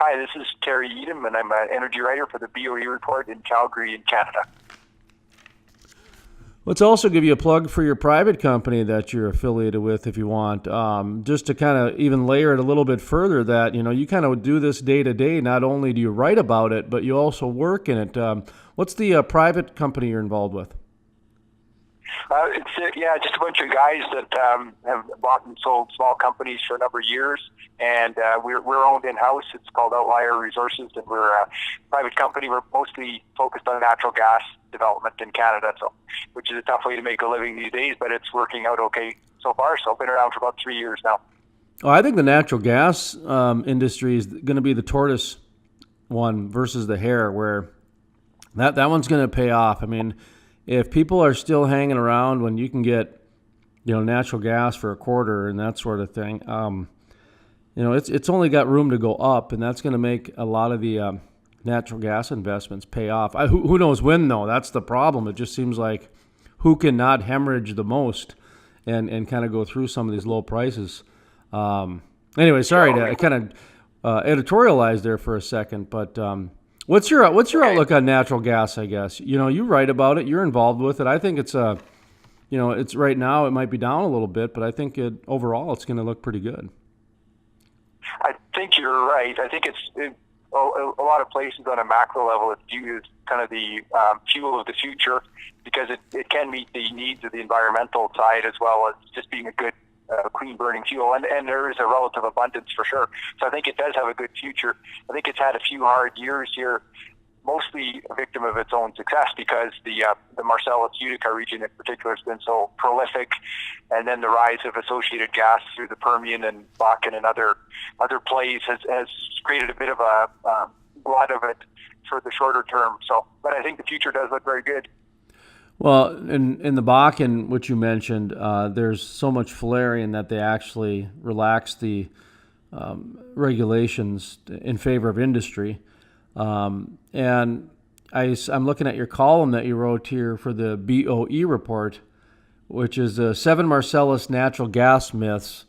Hi, this is Terry Etam, and I'm an energy writer for the BOE Report in Calgary, in Canada. Let's also give you a plug for your private company that you're affiliated with if you want. Just to kind of even layer it a little bit further, that you kind of do this day to day. Not only do you write about it, but you also work in it. What's the private company you're involved with? It's just a bunch of guys that have bought and sold small companies for a number of years, and we're owned in-house. It's called Outlier Resources, and we're a private company. We're mostly focused on natural gas development in Canada, which is a tough way to make a living these days, but it's working out okay so far. So I've been around for about 3 years now. Oh, I think the natural gas industry is going to be the tortoise one versus the hare, where that one's going to pay off. I mean, if people are still hanging around when you can get, natural gas for a quarter and that sort of thing, it's only got room to go up, and that's going to make a lot of the natural gas investments pay off. Who knows when, though? That's the problem. It just seems like who can not hemorrhage the most and kind of go through some of these low prices. Anyway, sorry to kind of editorialize there for a second, but what's your outlook on natural gas? I guess you write about it, you're involved with it. I think it's it's right now it might be down a little bit, but I think overall it's going to look pretty good. I think you're right. I think a lot of places on a macro level it's viewed as kind of the fuel of the future, because it can meet the needs of the environmental side as well as just being a good clean burning fuel, and there is a relative abundance for sure. So I think it does have a good future. I think it's had a few hard years here, mostly a victim of its own success, because the Marcellus Utica region in particular has been so prolific, and then the rise of associated gas through the Permian and Bakken and other plays has created a bit of a glut of it for the shorter term. So, but I think the future does look very good. Well, in the Bakken, which you mentioned, there's so much flaring that they actually relaxed the regulations in favor of industry. And I'm looking at your column that you wrote here for the BOE Report, which is 7 Marcellus natural gas myths,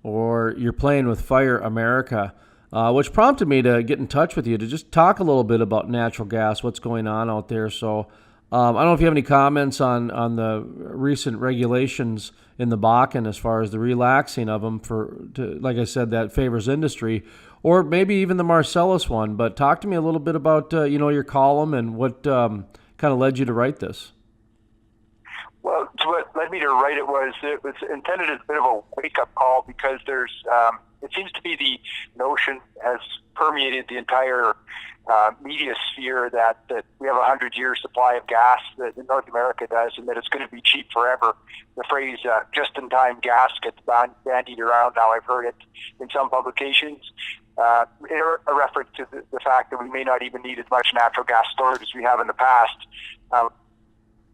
or You're Playing with Fire, America, which prompted me to get in touch with you to just talk a little bit about natural gas, what's going on out there. So I don't know if you have any comments on the recent regulations in the Bakken as far as the relaxing of them like I said, that favors industry, or maybe even the Marcellus one. But talk to me a little bit about your column and what kind of led you to write this. Well, what led me to write it was intended as a bit of a wake-up call, because there's it seems to be the notion has permeated the entire media sphere that we have a 100-year supply of gas that North America does, and that it's going to be cheap forever. The phrase just-in-time gas gets bandied around now. I've heard it in some publications, a reference to the fact that we may not even need as much natural gas storage as we have in the past,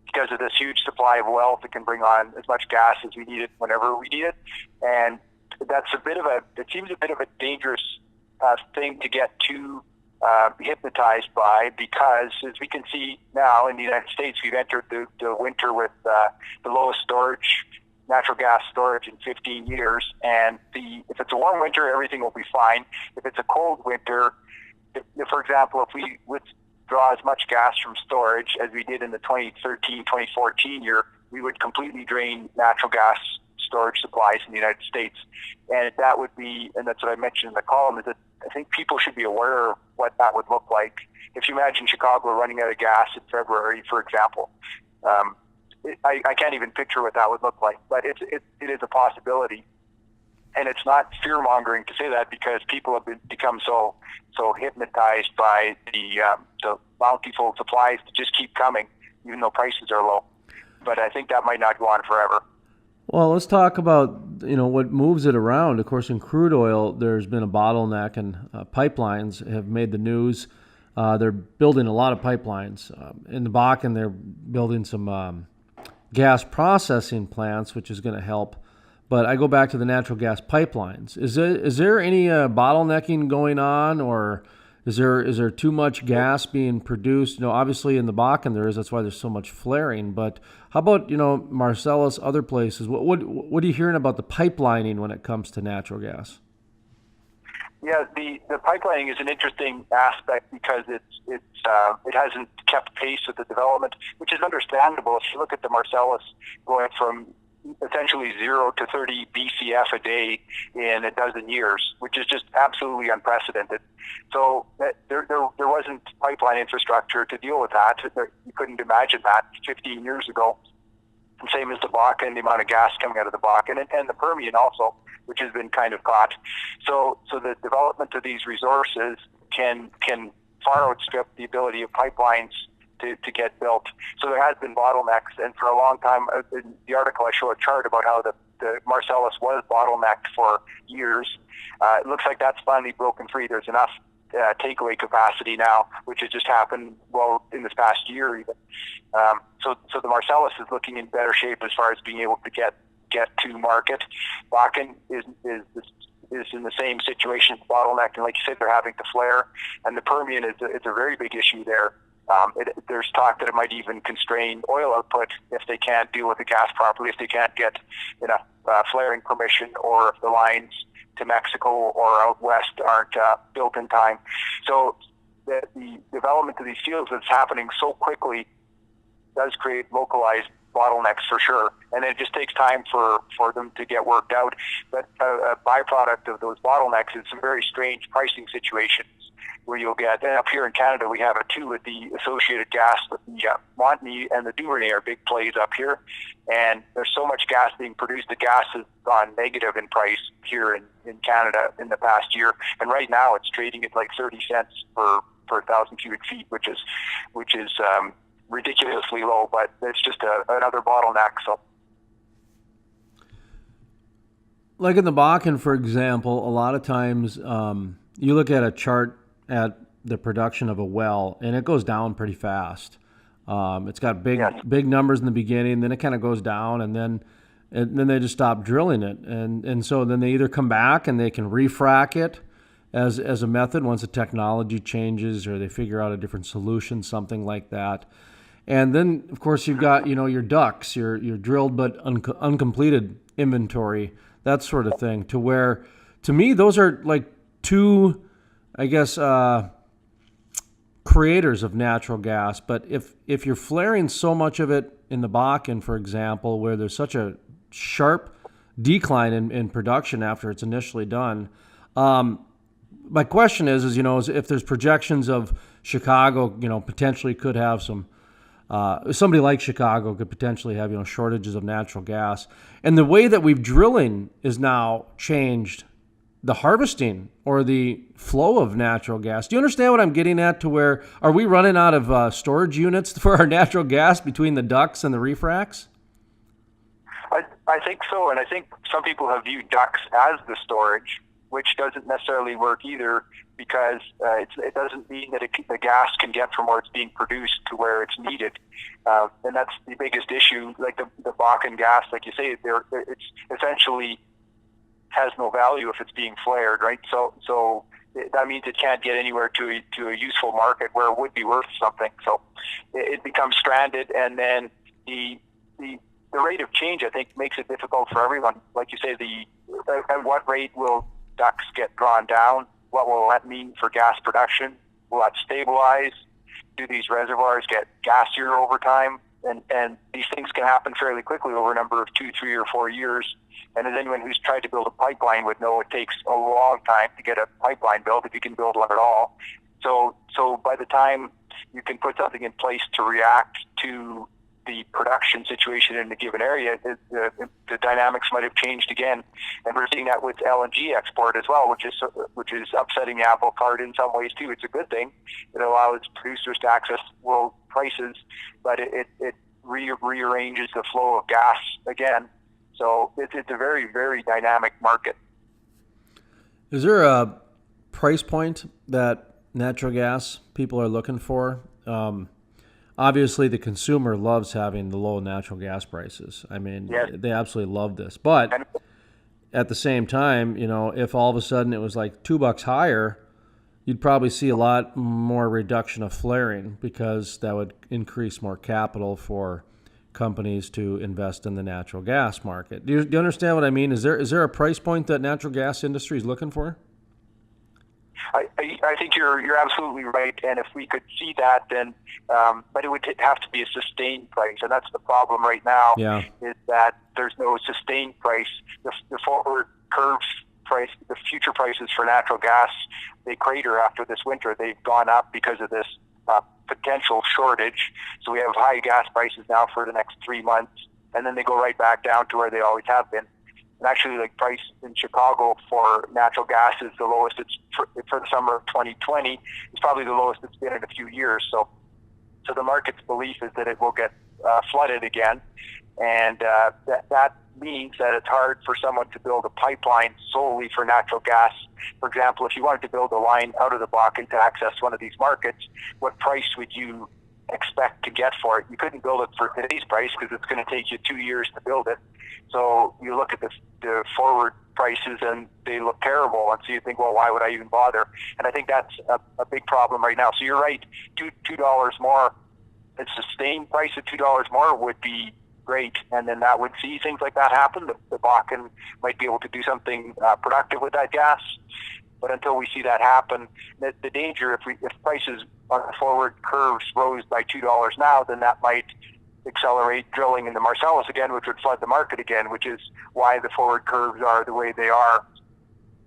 because of this huge supply of wealth that can bring on as much gas as we need it whenever we need it. And that's it seems a bit of a dangerous thing to get too hypnotized by, because as we can see now in the United States, we've entered the winter with the lowest natural gas storage in 15 years. And if it's a warm winter, everything will be fine. If it's a cold winter, for example, if we withdraw as much gas from storage as we did in the 2013-2014 year, we would completely drain natural gas storage supplies in the United States. And that would be, and that's what I mentioned in the column, is that I think people should be aware of what that would look like. If you imagine Chicago running out of gas in February, for example, I can't even picture what that would look like, but it is a possibility. And it's not fear-mongering to say that, because people have become so hypnotized by the bountiful supplies to just keep coming, even though prices are low. But I think that might not go on forever. Well, let's talk about what moves it around. Of course, in crude oil, there's been a bottleneck, and pipelines have made the news. They're building a lot of pipelines. In the Bakken, they're building some gas processing plants, which is going to help. But I go back to the natural gas pipelines. Is there any bottlenecking going on, or is there too much gas being produced? Obviously in the Bakken there is. That's why there's so much flaring. But how about Marcellus, other places? What are you hearing about the pipelining when it comes to natural gas? Yeah, the pipelining is an interesting aspect because it hasn't kept pace with the development, which is understandable. If you look at the Marcellus going from essentially 0 to 30 BCF a day in a dozen years, which is just absolutely unprecedented. So there wasn't pipeline infrastructure to deal with that. You couldn't imagine that 15 years ago. And same as the Bakken, the amount of gas coming out of the Bakken, and the Permian also, which has been kind of caught. So the development of these resources can far outstrip the ability of pipelines to get built. So there has been bottlenecks, and for a long time, in the article I show a chart about how the Marcellus was bottlenecked for years. It looks like that's finally broken free. There's enough takeaway capacity now, which has just happened, well, in this past year even. So the Marcellus is looking in better shape as far as being able to get to market. Bakken is in the same situation, bottlenecked, and like you said, they're having to flare. And the Permian is a very big issue there. There's talk that it might even constrain oil output if they can't deal with the gas properly, if they can't get enough flaring permission, or if the lines to Mexico or out west aren't built in time. So the development of these fields that's happening so quickly does create localized bottlenecks for sure, and it just takes time for them to get worked out. But a byproduct of those bottlenecks is some very strange pricing situations where you'll get, and up here in Canada we have it too with the associated gas, with the Montney and the Duvernay are big plays up here, and there's so much gas being produced, the gas has gone negative in price here in Canada in the past year, and right now it's trading at like 30 cents per 1,000 cubic feet, which is ridiculously low, but it's just another bottleneck. So, like in the Bakken, for example, a lot of times you look at a chart at the production of a well, and it goes down pretty fast. It's got big numbers in the beginning, then it kind of goes down, and then they just stop drilling it, and so then they either come back and they can refrac it as a method once the technology changes, or they figure out a different solution, something like that. And then, of course, you've got, your DUCs, your drilled but uncompleted inventory, that sort of thing, to where, to me, those are like two, I guess, creators of natural gas. But if you're flaring so much of it in the Bakken, for example, where there's such a sharp decline in production after it's initially done, my question is if there's projections of Chicago, potentially could have some, somebody like Chicago could potentially have, shortages of natural gas. And the way that we've drilling is now changed the harvesting or the flow of natural gas. Do you understand what I'm getting at, to where are we running out of storage units for our natural gas between the DUCs and the refracs? I think so, and I think some people have viewed DUCs as the storage, which doesn't necessarily work either, because it doesn't mean that the gas can get from where it's being produced to where it's needed. And that's the biggest issue. Like the Bakken gas, like you say, it's essentially has no value if it's being flared, right? So that means it can't get anywhere to a useful market where it would be worth something. So it becomes stranded, and then the rate of change, I think, makes it difficult for everyone. Like you say, at what rate will DUCs get drawn down? What will that mean for gas production? Will that stabilize? Do these reservoirs get gassier over time? And these things can happen fairly quickly over a number of 2, 3, or 4 years. And as anyone who's tried to build a pipeline would know, it takes a long time to get a pipeline built, if you can build one at all. So by the time you can put something in place to react to the production situation in a given area, the dynamics might have changed again. And we're seeing that with LNG export as well, which is upsetting the apple cart in some ways too. It's a good thing. It allows producers to access world prices, but it rearranges the flow of gas again. So it's a very, very dynamic market. Is there a price point that natural gas people are looking for? Obviously, the consumer loves having the low natural gas prices. I mean, yes, they absolutely love this. But at the same time, if all of a sudden it was like $2 higher, you'd probably see a lot more reduction of flaring, because that would increase more capital for companies to invest in the natural gas market. Do you understand what I mean? Is there a price point that natural gas industry is looking for? I think you're absolutely right, and if we could see that, then but it would have to be a sustained price, and that's the problem right now. Yeah. Is that there's no sustained price. The forward curve price, the future prices for natural gas, they crater after this winter. They've gone up because of this potential shortage. So we have high gas prices now for the next 3 months, and then they go right back down to where they always have been. And actually, like, price in Chicago for natural gas is the lowest it's for the summer of 2020. It's probably the lowest it's been in a few years. So the market's belief is that it will get flooded again, and that means that it's hard for someone to build a pipeline solely for natural gas. For example, if you wanted to build a line out of the Bakken to access one of these markets, what price would you expect to get for it? You couldn't build it for today's price because it's going to take you 2 years to build it. So you look at the forward prices and they look terrible, and so you think, well, why would I even bother? And I think that's a big problem right now. So you're right, $2 more, a sustained price of $2 more would be great, and then that would see things like that happen. The Bakken might be able to do something productive with that gas. But until we see that happen, the danger, if prices on the forward curves rose by $2 now, then that might accelerate drilling in the Marcellus again, which would flood the market again, which is why the forward curves are the way they are.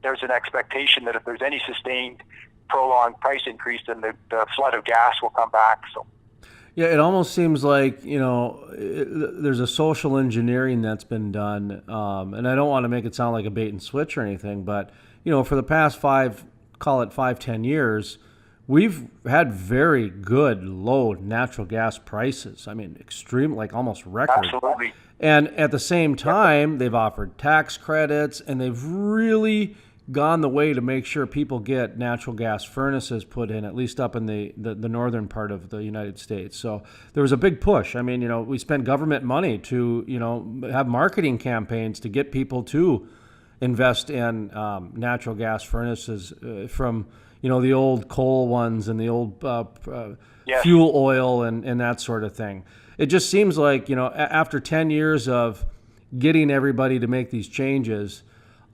There's an expectation that if there's any sustained, prolonged price increase, then the flood of gas will come back. So. Yeah, it almost seems like, there's a social engineering that's been done, and I don't want to make it sound like a bait and switch or anything, but, for the past 10 years, we've had very good low natural gas prices. I mean, extreme, like almost record. Absolutely. And at the same time, they've offered tax credits, and they've really gone the way to make sure people get natural gas furnaces put in, at least up in the northern part of the United States. So there was a big push. I mean, we spent government money to, have marketing campaigns to get people to invest in natural gas furnaces from, the old coal ones and the old Yes. fuel oil and that sort of thing. It just seems like, after 10 years of getting everybody to make these changes,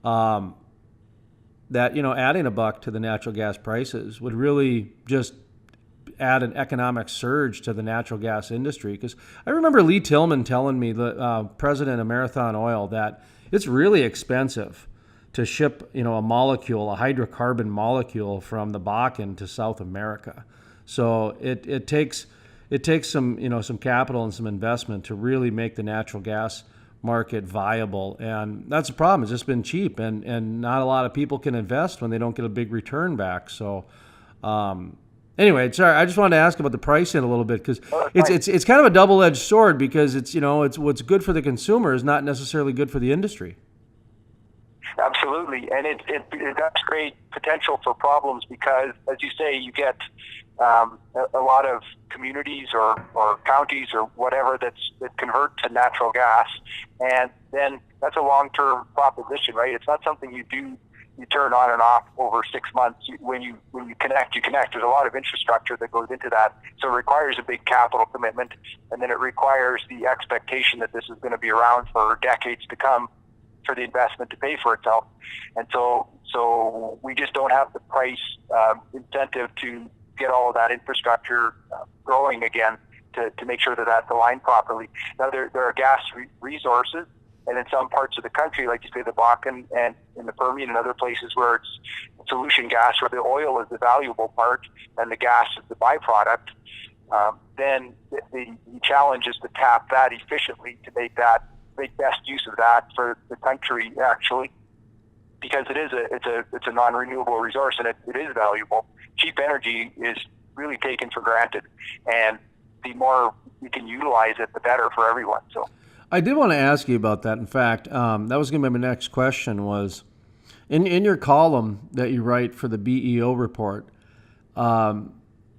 that, adding $1 to the natural gas prices would really just add an economic surge to the natural gas industry. Because I remember Lee Tillman telling me, the president of Marathon Oil, that it's really expensive to ship, a molecule, a hydrocarbon molecule from the Bakken to South America. So it takes some, some capital and some investment to really make the natural gas market viable, and that's a problem. It's just been cheap, and not a lot of people can invest when they don't get a big return back. So anyway, sorry, I just wanted to ask about the pricing a little bit, because it's kind of a double-edged sword, because it's what's good for the consumer is not necessarily good for the industry. Absolutely, and it has great potential for problems because, as you say, you get a lot of communities or counties or whatever that convert to natural gas, and then that's a long-term proposition, right? It's not something you turn on and off over 6 months. When you connect, you connect. There's a lot of infrastructure that goes into that, so it requires a big capital commitment, and then it requires the expectation that this is going to be around for decades to come, for the investment to pay for itself. And so we just don't have the price incentive to get all of that infrastructure growing again to make sure that that's aligned properly. Now, there are gas resources, and in some parts of the country, like you say, the Bakken and in the Permian and other places where it's solution gas, where the oil is the valuable part and the gas is the byproduct, then the challenge is to tap that efficiently to make best use of that for the country, actually, because it's a non-renewable resource, and it is valuable. Cheap energy is really taken for granted, and the more we can utilize it, the better for everyone. So I did want to ask you about that. In fact, that was going to be my next question. Was in your column that you write for the BOE Report,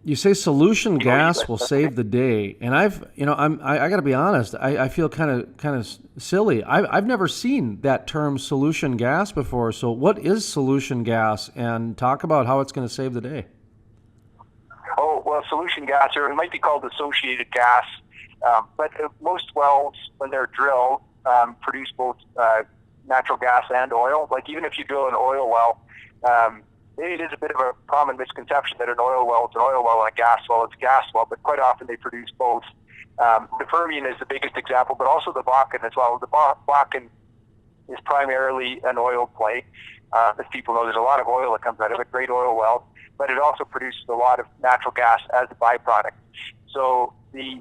you say solution gas will save the day, and I got to be honest. I feel kind of silly. I've never seen that term solution gas before. So what is solution gas, and talk about how it's going to save the day? Oh, well, solution gas, or it might be called associated gas, but most wells, when they're drilled, produce both natural gas and oil. Like, even if you drill an oil well, it is a bit of a common misconception that an oil well is an oil well and a gas well is a gas well, but quite often they produce both. The Permian is the biggest example, but also the Bakken as well. The Bakken is primarily an oil play. As people know, there's a lot of oil that comes out of it, great oil wells, but it also produces a lot of natural gas as a byproduct. So the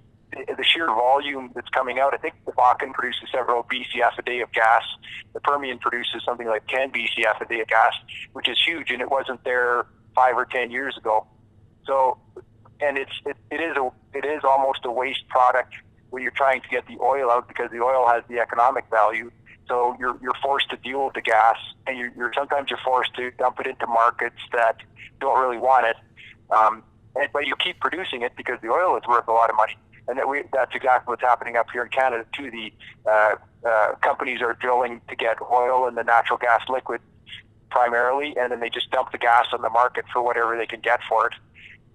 sheer volume that's coming out, I think the Bakken produces several BCF a day of gas. The Permian produces something like 10 BCF a day of gas, which is huge, and it wasn't there 5 or 10 years ago. So, and it is almost a waste product where you're trying to get the oil out because the oil has the economic value. So you're forced to deal with the gas, and sometimes you're forced to dump it into markets that don't really want it. But you keep producing it because the oil is worth a lot of money. And that's exactly what's happening up here in Canada too. The companies are drilling to get oil and the natural gas liquid primarily, and then they just dump the gas on the market for whatever they can get for it.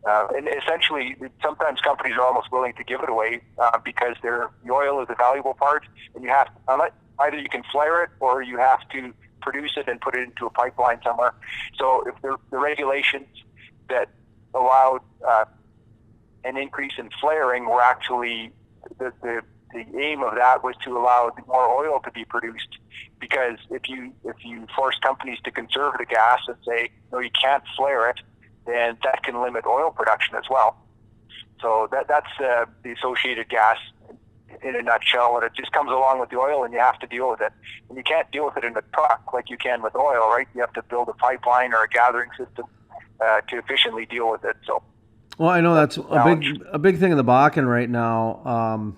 And essentially, sometimes companies are almost willing to give it away because the oil is a valuable part, and you have to, either you can flare it or you have to produce it and put it into a pipeline somewhere. So if the regulations that allowed an increase in flaring were actually the aim of that was to allow more oil to be produced, because if you force companies to conserve the gas and say no, you can't flare it, then that can limit oil production as well. So that's the associated gas in a nutshell, and it just comes along with the oil, and you have to deal with it. And you can't deal with it in a truck like you can with oil, right? You have to build a pipeline or a gathering system to efficiently deal with it. So, well, I know that's a big thing in the Bakken right now,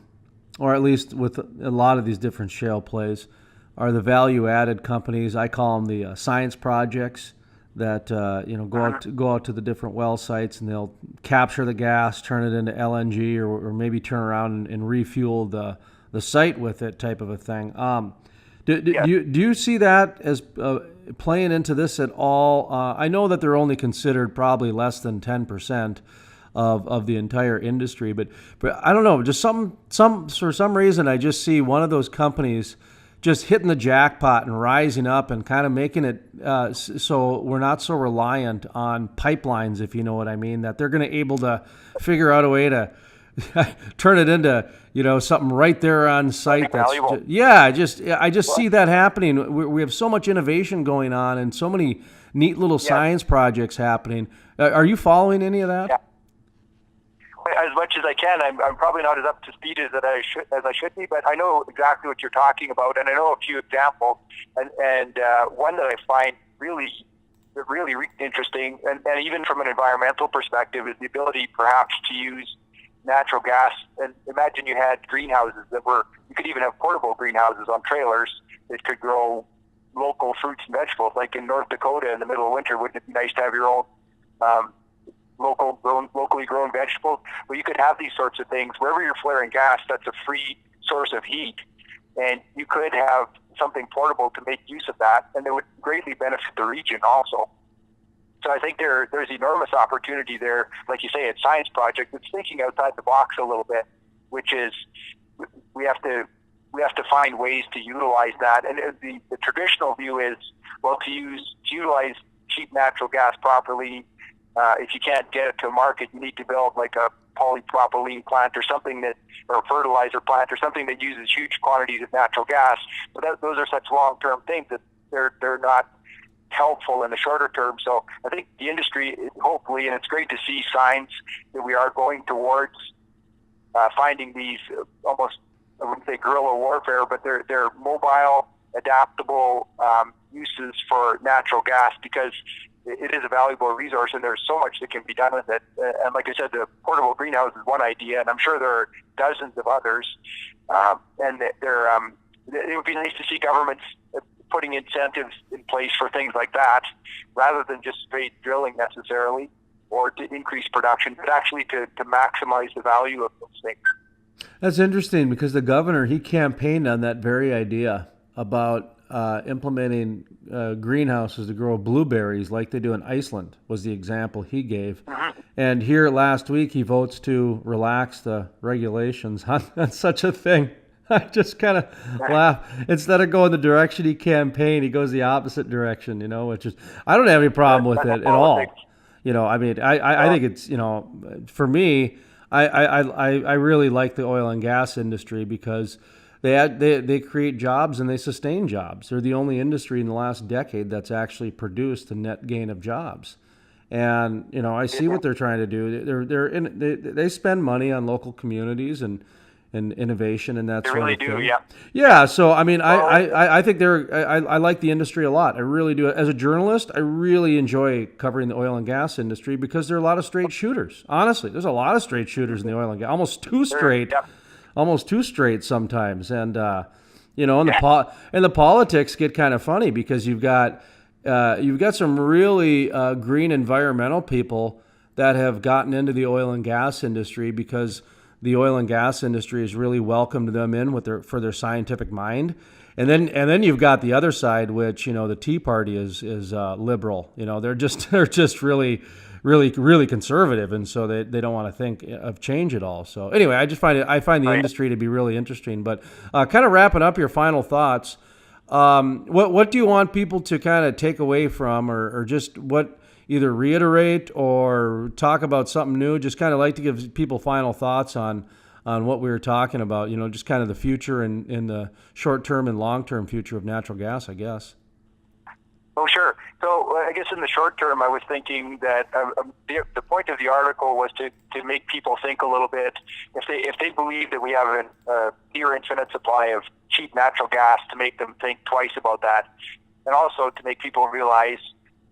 or at least with a lot of these different shale plays, are the value-added companies. I call them the science projects that go out to the different well sites, and they'll capture the gas, turn it into LNG, or maybe turn around and refuel the site with it, type of a thing. Do you see that as playing into this at all? I know that they're only considered probably less than 10% of the entire industry, but I don't know, just for some reason I just see one of those companies just hitting the jackpot and rising up and kind of making it so we're not so reliant on pipelines, if you know what I mean, that they're going to able to figure out a way to turn it into, something right there on site. I just see that happening. We have so much innovation going on and so many neat little science projects happening. Are you following any of that? Yeah. As much as I can. I'm probably not as up to speed as I should be, but I know exactly what you're talking about, and I know a few examples. And one that I find really interesting, and even from an environmental perspective, is the ability perhaps to use natural gas. And imagine you had greenhouses you could even have portable greenhouses on trailers that could grow local fruits and vegetables. Like in North Dakota in the middle of winter, wouldn't it be nice to have your own locally grown vegetables? Well, you could have these sorts of things wherever you're flaring gas. That's a free source of heat, and you could have something portable to make use of that, and it would greatly benefit the region also. So I think there's enormous opportunity there. Like you say, it's science project. It's thinking outside the box a little bit, which is we have to find ways to utilize that. And the traditional view is, well, to utilize cheap natural gas properly. If you can't get it to a market, you need to build like a polypropylene plant or something or a fertilizer plant or something that uses huge quantities of natural gas. But those are such long-term things that they're not helpful in the shorter term. So I think the industry, hopefully, and it's great to see signs that we are going towards finding these almost, I wouldn't say guerrilla warfare, but they're mobile, adaptable uses for natural gas, because it is a valuable resource, and there's so much that can be done with it. And like I said, the portable greenhouse is one idea, and I'm sure there are dozens of others. And it would be nice to see governments putting incentives in place for things like that, rather than just straight drilling necessarily, or to increase production, but actually to maximize the value of those things. That's interesting, because the governor, he campaigned on that very idea about implementing greenhouses to grow blueberries like they do in Iceland, was the example he gave. Mm-hmm. And here last week he votes to relax the regulations on such a thing. I just kind of laugh. Instead of going the direction he campaigned, he goes the opposite direction, which is, I don't have any problem with it at all. I mean, I think it's, for me, I really like the oil and gas industry because they create jobs and they sustain jobs. They're the only industry in the last decade that's actually produced a net gain of jobs. And I see what they're trying to do. They spend money on local communities and innovation and that sort of thing. They really do, yeah. Yeah. So I mean, I think I like the industry a lot. I really do. As a journalist, I really enjoy covering the oil and gas industry because there are a lot of straight shooters. Honestly, there's a lot of straight shooters in the oil and gas. Almost too straight. Almost too straight sometimes. And and the politics get kind of funny because you've got some really green environmental people that have gotten into the oil and gas industry because the oil and gas industry has really welcomed them in for their scientific mind. And then you've got the other side, which the Tea Party is liberal. They're just really conservative, and so they don't want to think of change at all. So anyway, I find the industry to be really interesting. But kind of wrapping up your final thoughts. What do you want people to kind of take away from, or just what either reiterate or talk about something new? Just kind of like to give people final thoughts on what we were talking about. Just kind of the future and in the short term and long term future of natural gas, I guess. Oh, sure. So I guess in the short term, I was thinking that the point of the article was to make people think a little bit. If they believe that we have a near infinite supply of cheap natural gas, to make them think twice about that, and also to make people realize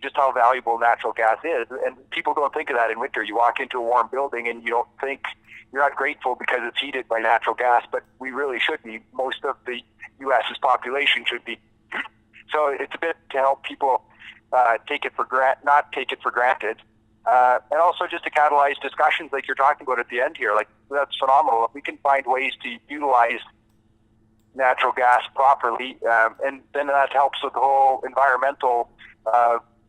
just how valuable natural gas is. And people don't think of that in winter. You walk into a warm building and you're not grateful because it's heated by natural gas, but we really should be. Most of the U.S.'s population should be. So it's a bit to help people not take it for granted, and also just to catalyze discussions like you're talking about at the end here. Like, that's phenomenal. If we can find ways to utilize natural gas properly, and then that helps with the whole environmental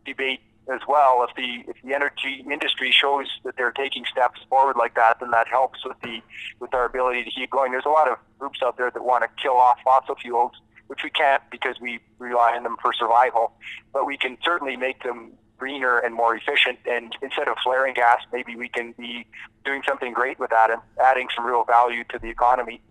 debate as well. If the energy industry shows that they're taking steps forward like that, then that helps with our ability to keep going. There's a lot of groups out there that want to kill off fossil fuels, which we can't because we rely on them for survival. But we can certainly make them greener and more efficient. And instead of flaring gas, maybe we can be doing something great with that and adding some real value to the economy.